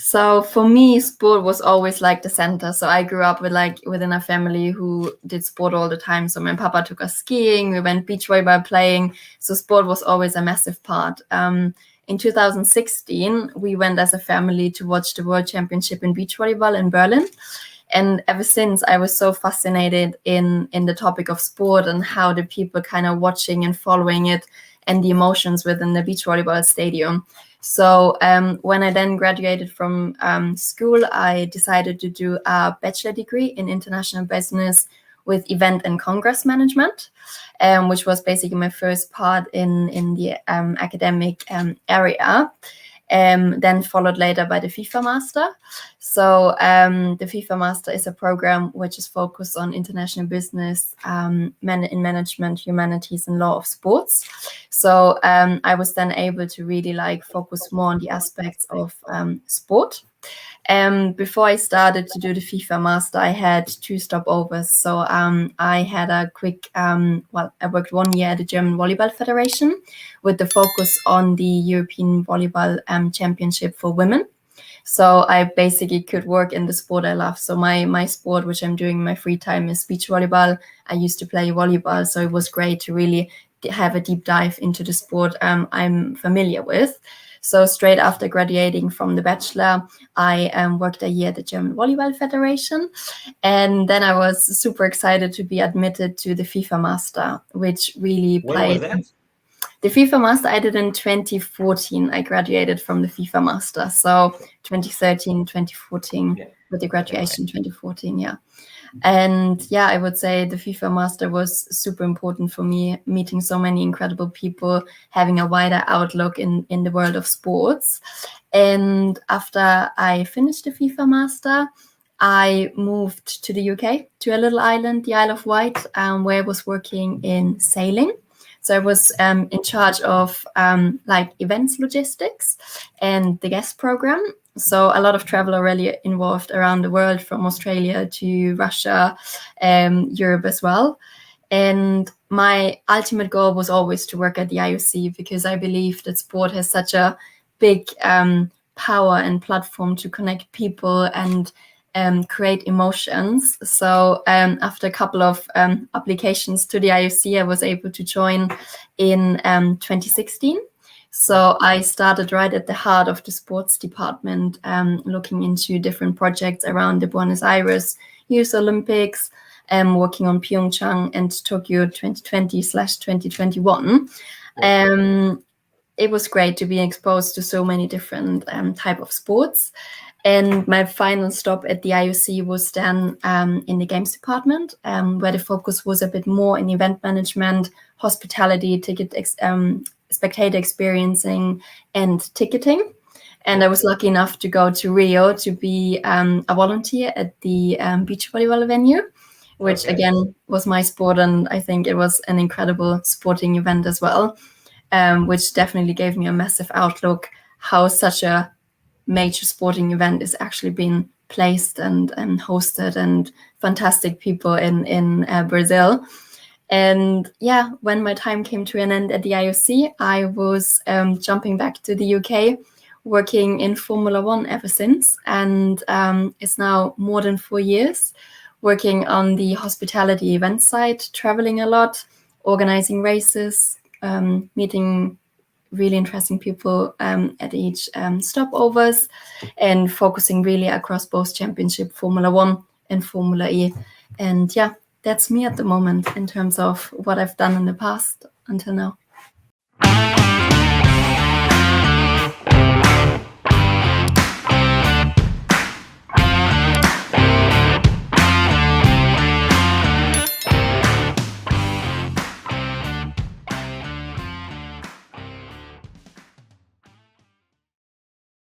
So for me, sport was always like the center. So I grew up within a family who did sport all the time. So my papa took us skiing, we went beach volleyball playing. So sport was always a massive part. In 2016, we went as a family to watch the World Championship in beach volleyball in Berlin. And ever since, I was so fascinated in the topic of sport and how the people kind of watching and following it and the emotions within the beach volleyball stadium. So when I then graduated from school, I decided to do a bachelor degree in international business with event and congress management, which was basically my first part in the academic area. Then followed later by the FIFA Master. So the FIFA Master is a program which is focused on international business, in management, humanities, and law of sports. So I was then able to really focus more on the aspects of sport. Before I started to do the FIFA Master, I had 2 stopovers. So I had a quick, I worked 1 year at the German Volleyball Federation with the focus on the European Volleyball Championship for women. So I basically could work in the sport I love. So my sport, which I'm doing in my free time, is beach volleyball. I used to play volleyball, so it was great to really have a deep dive into the sport I'm familiar with. So straight after graduating from the bachelor, I worked a year at the German Volleyball Federation. And then I was super excited to be admitted to the FIFA Master, which really played. When was that? The FIFA Master I did in 2014. I graduated from the FIFA Master. So 2013, 2014, with the graduation 2014, yeah. And yeah, I would say the FIFA Master was super important for me, meeting so many incredible people, having a wider outlook in the world of sports. And after I finished the FIFA Master, I moved to the UK, to a little island, the Isle of Wight, where I was working in sailing. So I was in charge of events logistics and the guest program. So a lot of travel already involved around the world, from Australia to Russia, Europe as well. And my ultimate goal was always to work at the IOC, because I believe that sport has such a big power and platform to connect people and create emotions. So after a couple of applications to the IOC, I was able to join in 2016. So I started right at the heart of the sports department, looking into different projects around the Buenos Aires Youth Olympics, working on Pyeongchang and Tokyo 2020/2021. It was great to be exposed to so many different type of sports. And my final stop at the IOC was then in the games department, where the focus was a bit more in event management, hospitality, spectator experiencing, and ticketing. And I was lucky enough to go to Rio to be a volunteer at the beach volleyball venue, which again was my sport. And I think it was an incredible sporting event as well, which definitely gave me a massive outlook how such a major sporting event is actually being placed and hosted, and fantastic people in Brazil. And yeah, when my time came to an end at the IOC, I was jumping back to the UK, working in Formula One ever since. And it's now more than 4 years working on the hospitality event side, traveling a lot, organizing races, meeting really interesting people at each stopovers, and focusing really across both championship, Formula One and Formula E. And yeah, that's me at the moment in terms of what I've done in the past until now.